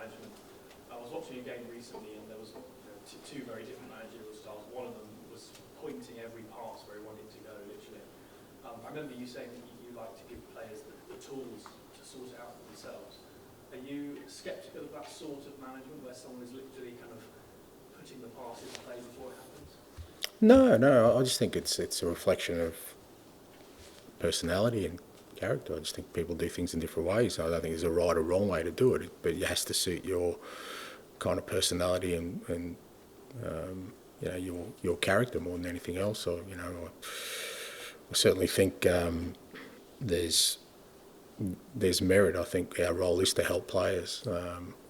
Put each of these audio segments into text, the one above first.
management. I was watching a game recently, and there was two very different managerial styles. One of them was pointing every pass where he wanted to go, literally. I remember you saying that you like to give players the tools to sort it out for themselves. Are you sceptical of that sort of management, where someone is literally kind of putting the pass into play before it happens? No. I just think it's a reflection of personality and character. I just think people do things in different ways. I don't think there's a right or wrong way to do it, but it has to suit your kind of personality and your character more than anything else. Or I certainly think there's merit. I think our role is to help players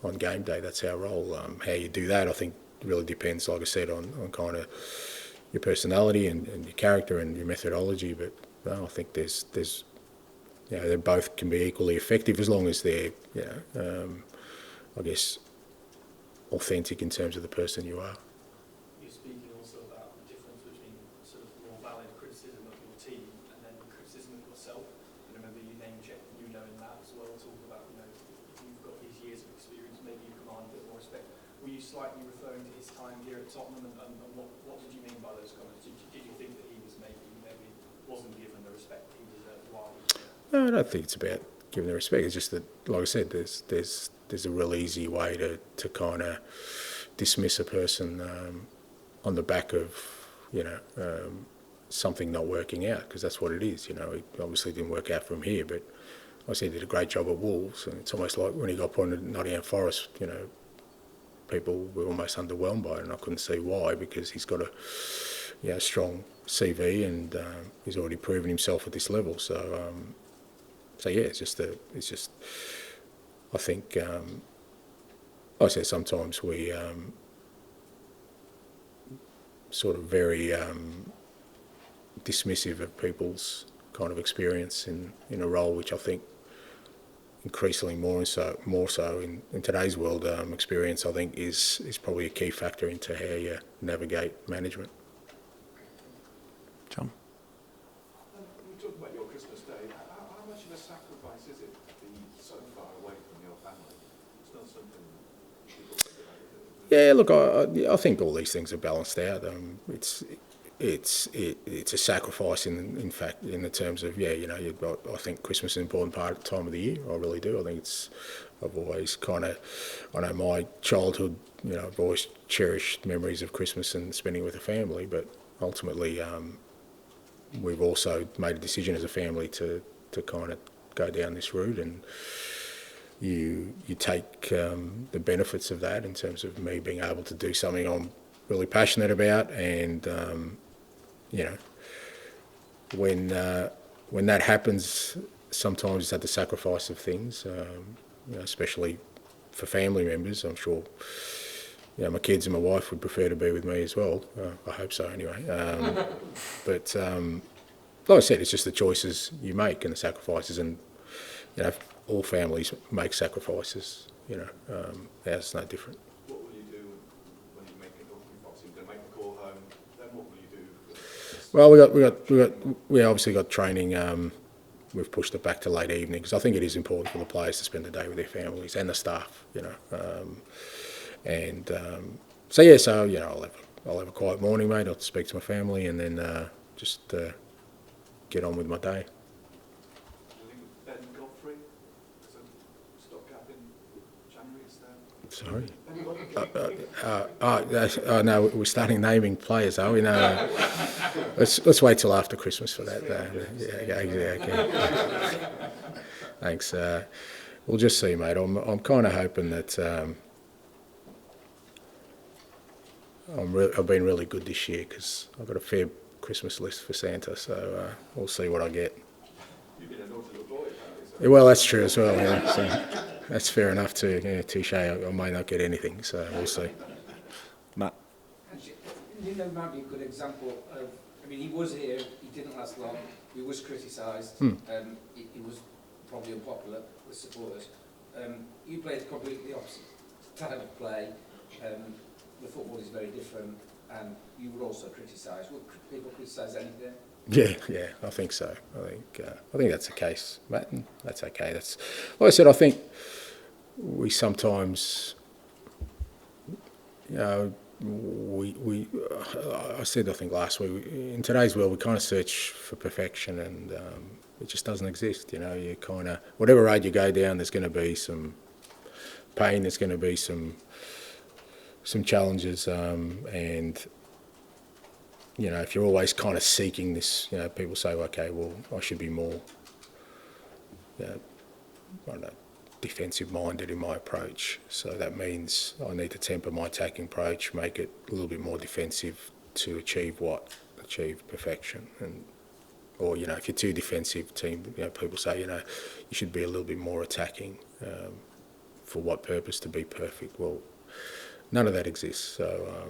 on game day. That's our role. How you do that, I think, really depends, like I said, on kind of your personality and your character and your methodology. But no, I think there's they both can be equally effective as long as they're I guess authentic in terms of the person you are. You're speaking also about the difference between sort of more valid criticism of your team and then criticism of yourself. And remember, you name checked Nuno in that as well. Talk about if you've got these years of experience, maybe you command a bit more respect. Were you slightly referring to his time here at Tottenham, and what did you mean by those comments? Did you think that he was maybe wasn't given the respect he deserved? Why? No, I don't think it's about giving the respect. It's just that, like I said, there's a real easy way to kind of dismiss a person on the back of something not working out, because that's what it is. It obviously didn't work out from here, but I said he did a great job at Wolves, and it's almost like when he got appointed at Nottingham Forest, people were almost underwhelmed by it, and I couldn't see why, because he's got a strong CV and he's already proven himself at this level. So yeah, it's just I think I say sometimes we sort of very dismissive of people's kind of experience in a role, which I think increasingly more so in today's world, experience I think is probably a key factor into how you navigate management. John? You talked about your Christmas Day. How much of a sacrifice is it to be so far away from your family? It's not something people think about. Yeah, look, I think all these things are balanced out. It's a sacrifice in fact, in the terms of you've got, I think Christmas is an important part of the time of the year. I really do. I think I've always I know my childhood, I've always cherished memories of Christmas and spending with the family, but ultimately we've also made a decision as a family to kind of go down this route, and you take the benefits of that in terms of me being able to do something I'm really passionate about, and when that happens, sometimes it's at the sacrifice of things, especially for family members. I'm sure my kids and my wife would prefer to be with me as well. I hope so anyway. But like I said, it's just the choices you make and the sacrifices, and all families make sacrifices. Ours no different. What will you do when you make a call? Obviously, you're going to make the call home. Then what will you do? Well, we obviously got training. We've pushed it back to late evening because I think it is important for the players to spend the day with their families and the staff. I'll have a quiet morning, mate. I'll speak to my family and then just get on with my day. Do you think Ben Godfrey as a stopgap in January is there? Sorry? No, we're starting naming players, are we? No. Let's wait till after Christmas for that. Okay. Thanks. We'll just see, mate. I'm kind of hoping that I've been really good this year because I've got a fair Christmas list for Santa, so we'll see what I get. You've been a naughty little boy, apparently. Yeah, well, that's true as well. Yeah, so that's fair enough too. Yeah, touche. I may not get anything, so we'll see. Matt? Nuno might be a good example of. I mean, he was here. He didn't last long. He was criticised. He was probably unpopular with supporters. You played completely the opposite type of play. The football is very different, and you were also criticised. Would people criticise anything? Yeah, I think so. I think that's the case, Matt. And that's okay. That's like I said. I think we sometimes, you know, I said, I think last week, in today's world, we kind of search for perfection, and it just doesn't exist. You know, you kind of, whatever road you go down, there's going to be some pain, there's going to be some challenges, and you know, if you're always kind of seeking this, you know, people say, okay, well, I should be more, you know, I don't know, defensive-minded in my approach. So that means I need to temper my attacking approach, make it a little bit more defensive to achieve perfection. And, or, you know, if you're too defensive, you know, people say, you know, you should be a little bit more attacking. For what purpose? To be perfect? Well, none of that exists. So,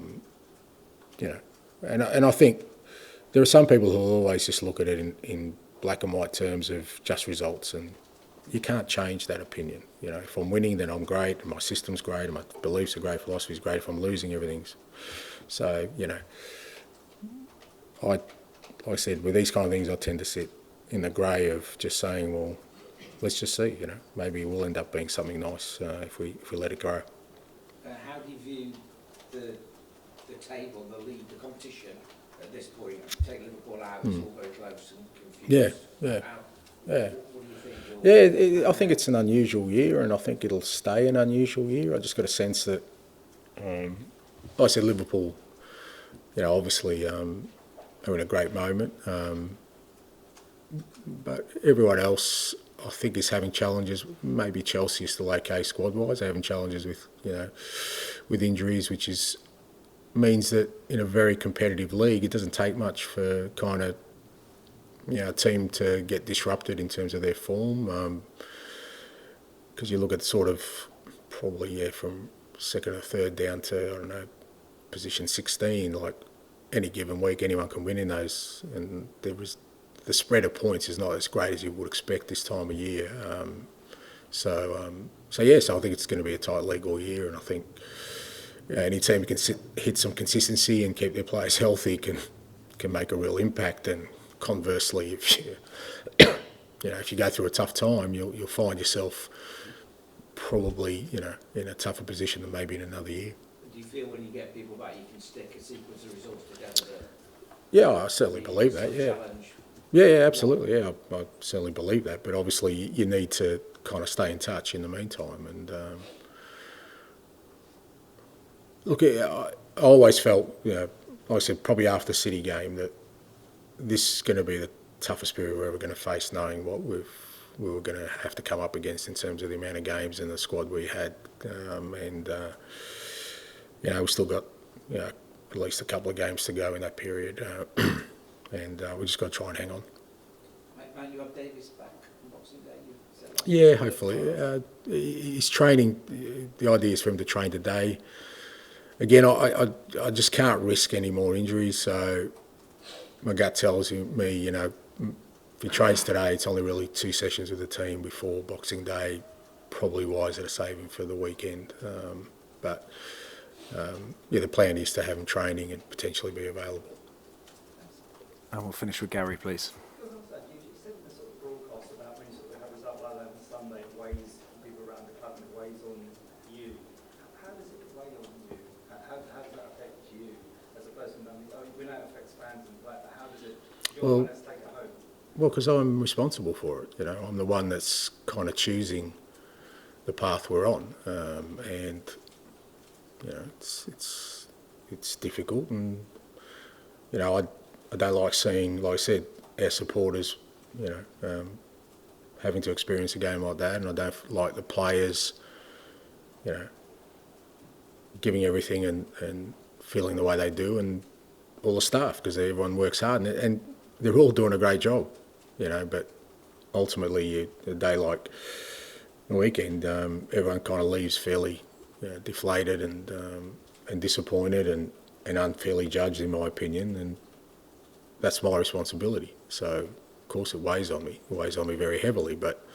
you know, and I think there are some people who will always just look at it in black and white terms of just results, and you can't change that opinion. You know, if I'm winning, then I'm great, and my system's great, and my beliefs are great, philosophy's great. If I'm losing, everything's. So, you know, like I said, with these kind of things, I tend to sit in the grey of just saying, well, let's just see. You know, maybe we'll end up being something nice if we let it grow. How do you view the table, the league, the competition at this point? Take Liverpool out, it's all very close and confused. Yeah. What do you think? Yeah, I think it's an unusual year, and I think it'll stay an unusual year. I just got a sense that, like I said, Liverpool, you know, obviously are in a great moment, but everyone else, I think, is having challenges. Maybe Chelsea is still okay squad-wise. They're having challenges with, you know, with injuries, which means that in a very competitive league, it doesn't take much for kind of, you know, a team to get disrupted in terms of their form. Because you look at sort of probably, from second or third down to, I don't know, position 16, like any given week, anyone can win in those. And the spread of points is not as great as you would expect this time of year. So I think it's going to be a tight league all year, and I think any team who can hit some consistency and keep their players healthy can make a real impact. And conversely, if you go through a tough time, you'll find yourself probably, you know, in a tougher position than maybe in another year. Do you feel when you get people back, you can stick a sequence of results together? Yeah, I certainly believe that. Yeah. Yeah, absolutely. Yeah, I certainly believe that. But obviously, you need to kind of stay in touch in the meantime. And look, I always felt, you know, like I said, probably after the City game, that this is going to be the toughest period we're ever going to face, knowing what we were going to have to come up against in terms of the amount of games and the squad we had. You know, we've still got, you know, at least a couple of games to go in that period. And we just got to try and hang on. Might you have Davis back on Boxing Day? You said last Yeah, week. hopefully. He's training. The idea is for him to train today. Again, I just can't risk any more injuries. So my gut tells me, you know, if he trains today, it's only really 2 sessions with the team before Boxing Day. Probably wiser to save him for the weekend. But the plan is to have him training and potentially be available. And we'll finish with Gary, please. You said in the sort of broadcast about when you sort of have a result like that on Sunday, it weighs people around the club and it weighs on you. How does it weigh on you? How does that affect you as a person? I mean, we know it affects fans and like, but how does it? You're the one that's taken it home. Well, because I'm responsible for it. You know, I'm the one that's kind of choosing the path we're on, and you know, it's difficult, and you know, I don't like seeing, like I said, our supporters, you know, having to experience a game like that, and I don't like the players, you know, giving everything and feeling the way they do, and all the staff, because everyone works hard, and they're all doing a great job, you know, but ultimately, a day like the weekend, everyone kind of leaves fairly, you know, deflated and disappointed and unfairly judged, in my opinion, and that's my responsibility. So, of course, it weighs on me. It weighs on me very heavily. But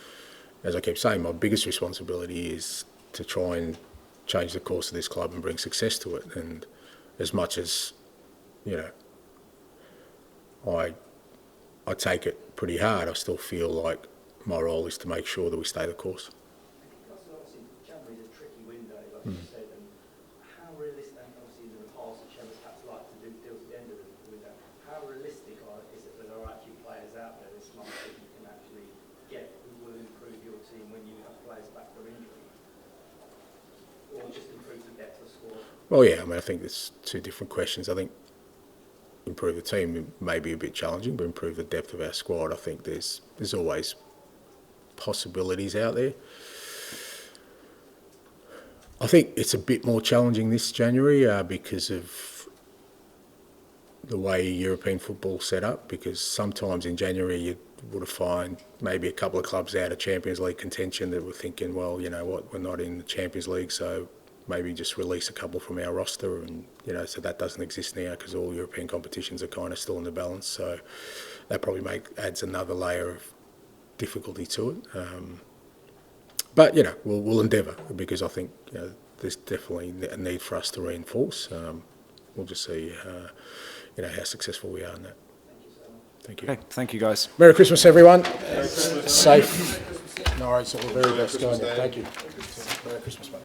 as I keep saying, my biggest responsibility is to try and change the course of this club and bring success to it. And as much as, you know, I take it pretty hard, I still feel like my role is to make sure that we stay the course. Because obviously January Well, yeah, I mean, I think there's two different questions. I think improve the team may be a bit challenging, but improve the depth of our squad. I think there's always possibilities out there. I think it's a bit more challenging this January because of the way European football's set up, because sometimes in January you would have find maybe a couple of clubs out of Champions League contention that were thinking, well, you know what, we're not in the Champions League, so maybe just release a couple from our roster, and you know, so that doesn't exist now because all European competitions are kind of still in the balance. So that probably adds another layer of difficulty to it. But you know, we'll endeavour, because I think you know, there's definitely a need for us to reinforce. We'll just see, you know, how successful we are in that. Thank you. Okay, thank you guys. Merry Christmas, everyone. Safe. No worries. All the very best. Thank you. Merry Christmas, mate.